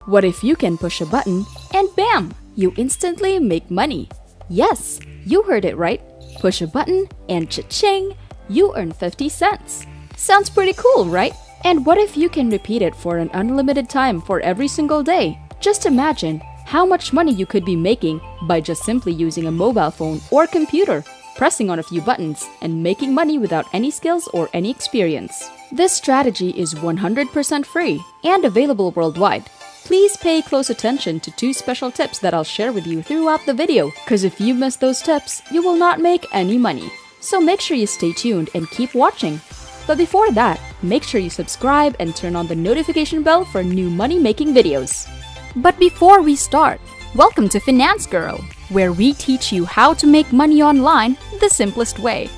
What if you can push a button and bam, you instantly make money? Yes, you heard it right. Push a button and cha-ching, you earn 50 cents. Sounds pretty cool, right? And what if you can repeat it for an unlimited time for every single day? Just imagine how much money you could be making by just simply using a mobile phone or computer, pressing on a few buttons, and making money without any skills or any experience. This strategy is 100% free and available worldwide. Please pay close attention to 2 special tips that I'll share with you throughout the video, because if you miss those tips, you will not make any money. So make sure you stay tuned and keep watching. But before that, make sure you subscribe and turn on the notification bell for new money-making videos. But before we start, welcome to Finance Girl, where we teach you how to make money online the simplest way.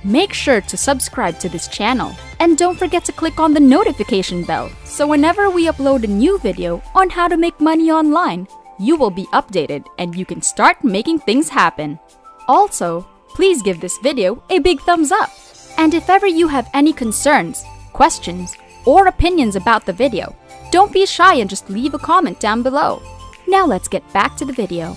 Make sure to subscribe to this channel and don't forget to click on the notification bell so whenever we upload a new video on how to make money online, you will be updated and you can start making things happen. Also, please give this video a big thumbs up. And if ever you have any concerns, questions, or opinions about the video, don't be shy and just leave a comment down below. Now let's get back to the video.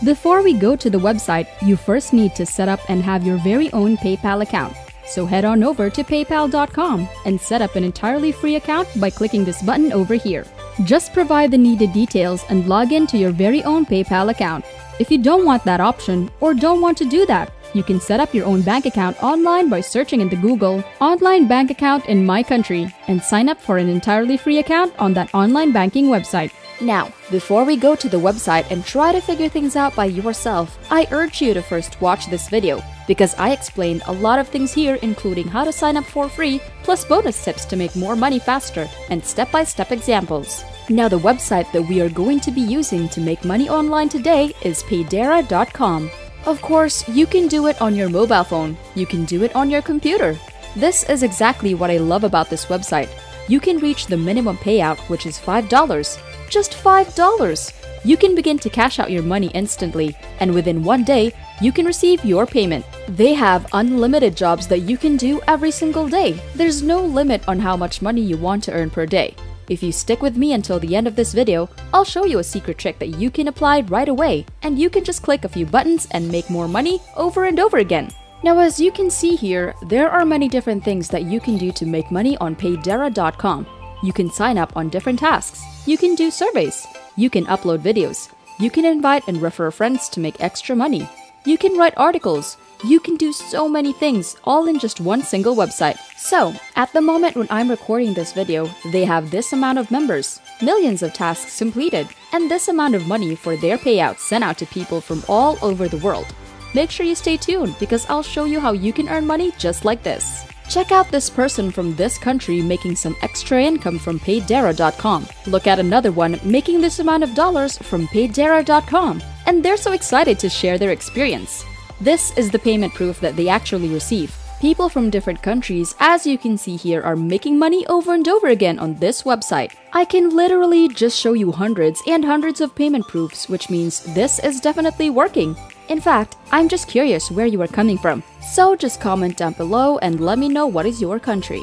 Before we go to the website, you first need to set up and have your very own PayPal account. So head on over to paypal.com and set up an entirely free account by clicking this button over here. Just provide the needed details and log in to your very own PayPal account. If you don't want that option or don't want to do that, you can set up your own bank account online by searching in the Google online bank account in my country and sign up for an entirely free account on that online banking website. Now, before we go to the website and try to figure things out by yourself, I urge you to first watch this video because I explained a lot of things here, including how to sign up for free, plus bonus tips to make more money faster, and step-by-step examples. Now, the website that we are going to be using to make money online today is Paydera.com. Of course, you can do it on your mobile phone. You can do it on your computer. This is exactly what I love about this website. You can reach the minimum payout, which is $5. Just $5! You can begin to cash out your money instantly, and within one day, you can receive your payment. They have unlimited jobs that you can do every single day. There's no limit on how much money you want to earn per day. If you stick with me until the end of this video, I'll show you a secret trick that you can apply right away, and you can just click a few buttons and make more money over and over again. Now, as you can see here, there are many different things that you can do to make money on Paydera.com. You can sign up on different tasks. You can do surveys. You can upload videos. You can invite and refer friends to make extra money. You can write articles. You can do so many things all in just one single website. So, at the moment when I'm recording this video, they have this amount of members, millions of tasks completed, and this amount of money for their payouts sent out to people from all over the world. Make sure you stay tuned because I'll show you how you can earn money just like this. Check out this person from this country making some extra income from Paydera.com. Look at another one making this amount of dollars from Paydera.com. And they're so excited to share their experience. This is the payment proof that they actually receive. People from different countries, as you can see here, are making money over and over again on this website. I can literally just show you hundreds and hundreds of payment proofs, which means this is definitely working. In fact, I'm just curious where you are coming from. So just comment down below and let me know what is your country.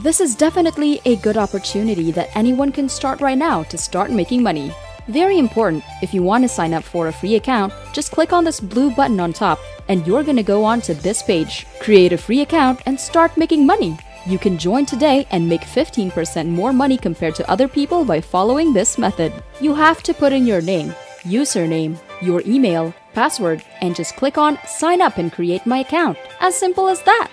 This is definitely a good opportunity that anyone can start right now to start making money. Very important, if you want to sign up for a free account, just click on this blue button on top and you're gonna go on to this page. Create a free account and start making money. You can join today and make 15% more money compared to other people by following this method. You have to put in your name, username, your email, password, and just click on sign up and create my account. As simple as that.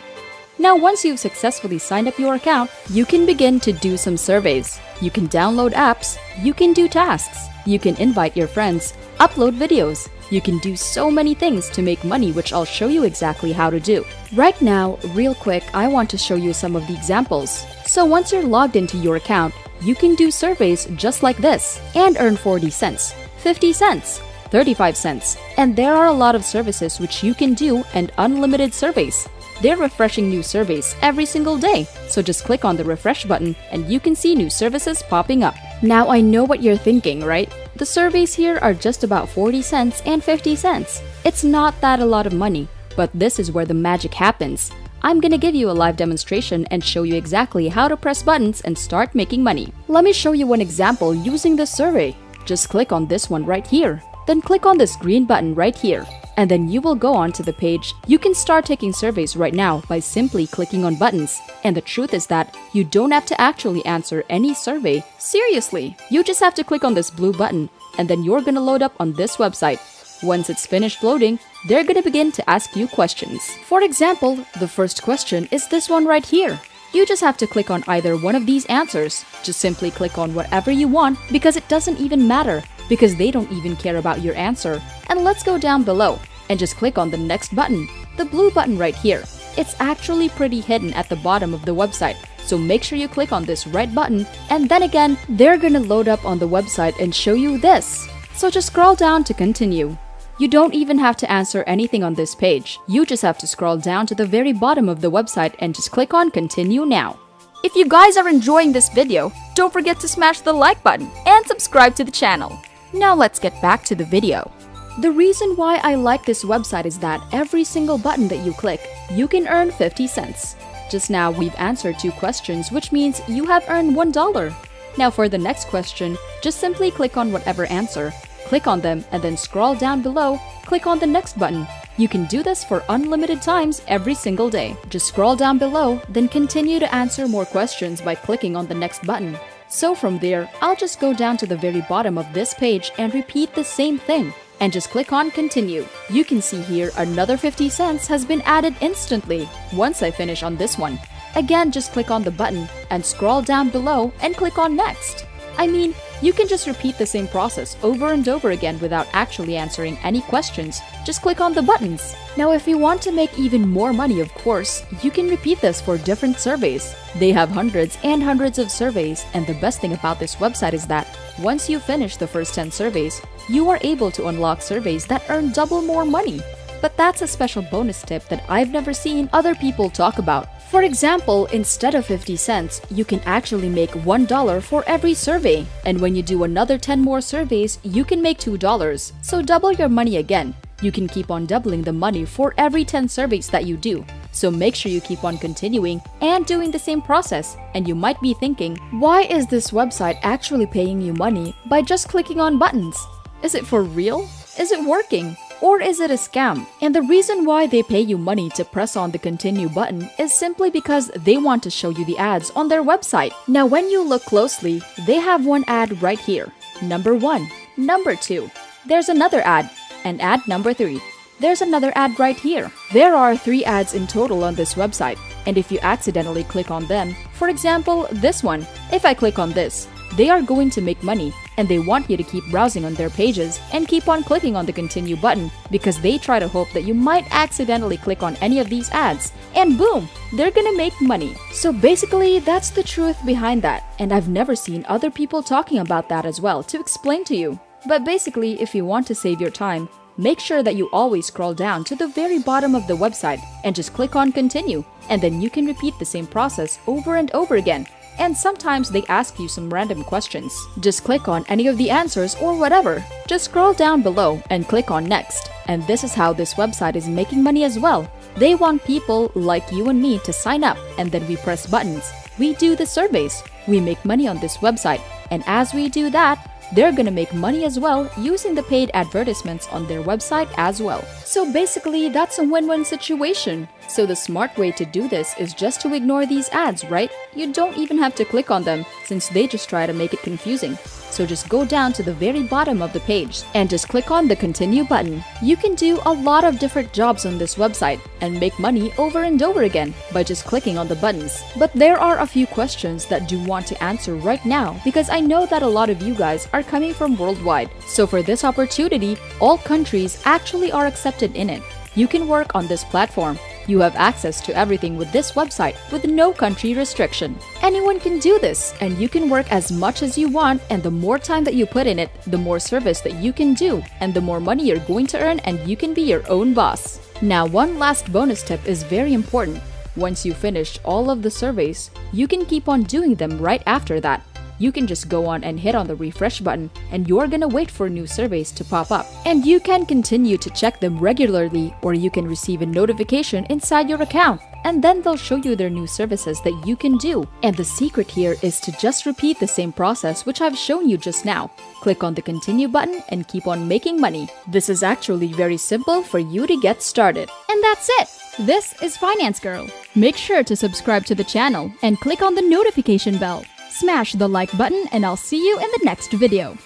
Now, once you've successfully signed up your account, you can begin to do some surveys. You can download apps, you can do tasks, you can invite your friends, upload videos. You can do so many things to make money, which I'll show you exactly how to do. Right now, real quick, I want to show you some of the examples. So once you're logged into your account, you can do surveys just like this and earn 40 cents, 50 cents, 35 cents. And there are a lot of services which you can do and unlimited surveys. They're refreshing new surveys every single day. So just click on the refresh button and you can see new services popping up. Now I know what you're thinking, right? The surveys here are just about 40 cents and 50 cents. It's not that a lot of money, but this is where the magic happens. I'm gonna give you a live demonstration and show you exactly how to press buttons and start making money. Let me show you one example using this survey. Just click on this one right here. Then click on this green button right here. And then you will go on to the page. You can start taking surveys right now by simply clicking on buttons. And the truth is that you don't have to actually answer any survey. Seriously, you just have to click on this blue button and then you're gonna load up on this website. Once it's finished loading, they're gonna begin to ask you questions. For example, the first question is this one right here. You just have to click on either one of these answers. Just simply click on whatever you want because it doesn't even matter, because they don't even care about your answer. And let's go down below and just click on the next button, the blue button right here. It's actually pretty hidden at the bottom of the website, so make sure you click on this red button, and then again, they're gonna load up on the website and show you this. So just scroll down to continue. You don't even have to answer anything on this page. You just have to scroll down to the very bottom of the website and just click on continue now. If you guys are enjoying this video, don't forget to smash the like button and subscribe to the channel. Now let's get back to the video. The reason why I like this website is that every single button that you click, you can earn 50 cents. Just now we've answered 2 questions, which means you have earned $1. Now for the next question, just simply click on whatever answer. Click on them and then scroll down below, click on the next button. You can do this for unlimited times every single day. Just scroll down below, then continue to answer more questions by clicking on the next button. So from there, I'll just go down to the very bottom of this page and repeat the same thing. And just click on continue. You can see here another 50 cents has been added instantly once I finish on this one. Again, just click on the button and scroll down below and click on next. I mean, you can just repeat the same process over and over again without actually answering any questions. Just click on the buttons. Now, if you want to make even more money, of course, you can repeat this for different surveys. They have hundreds and hundreds of surveys, and the best thing about this website is that once you finish the first 10 surveys, you are able to unlock surveys that earn double more money. But that's a special bonus tip that I've never seen other people talk about. For example, instead of 50 cents, you can actually make $1 for every survey. And when you do another 10 more surveys, you can make $2. So double your money again. You can keep on doubling the money for every 10 surveys that you do. So make sure you keep on continuing and doing the same process. And you might be thinking, why is this website actually paying you money by just clicking on buttons? Is it for real? Is it working? Or is it a scam? And the reason why they pay you money to press on the continue button is simply because they want to show you the ads on their website. Now when you look closely, they have one ad right here. Number 1. Number 2. There's another ad. And ad number 3. There's another ad right here. There are 3 ads in total on this website. And if you accidentally click on them, for example, this one, if I click on this, they are going to make money, and they want you to keep browsing on their pages and keep on clicking on the continue button because they try to hope that you might accidentally click on any of these ads, and boom, they're gonna make money. So basically, that's the truth behind that, and I've never seen other people talking about that as well to explain to you. But basically, if you want to save your time, make sure that you always scroll down to the very bottom of the website and just click on continue, and then you can repeat the same process over and over again. And sometimes they ask you some random questions. Just click on any of the answers or whatever. Just scroll down below and click on next. And this is how this website is making money as well. They want people like you and me to sign up, and then we press buttons. We do the surveys. We make money on this website. And as we do that, they're gonna make money as well using the paid advertisements on their website as well. So basically, that's a win-win situation. So the smart way to do this is just to ignore these ads, right? You don't even have to click on them since they just try to make it confusing. So just go down to the very bottom of the page and just click on the continue button. You can do a lot of different jobs on this website and make money over and over again by just clicking on the buttons. But there are a few questions that do want to answer right now because I know that a lot of you guys are coming from worldwide. So for this opportunity, all countries actually are accepted in it. You can work on this platform. You have access to everything with this website with no country restriction. Anyone can do this, and you can work as much as you want, and the more time that you put in it, the more service that you can do, and the more money you're going to earn, and you can be your own boss. Now, one last bonus tip is very important. Once you finish all of the surveys, you can keep on doing them right after that. You can just go on and hit on the refresh button, and you're gonna wait for new surveys to pop up. And you can continue to check them regularly, or you can receive a notification inside your account. and then they'll show you their new services that you can do. And the secret here is to just repeat the same process which I've shown you just now. Click on the continue button and keep on making money. This is actually very simple for you to get started. And that's it! This is Finance Girl. Make sure to subscribe to the channel and click on the notification bell. Smash the like button and I'll see you in the next video.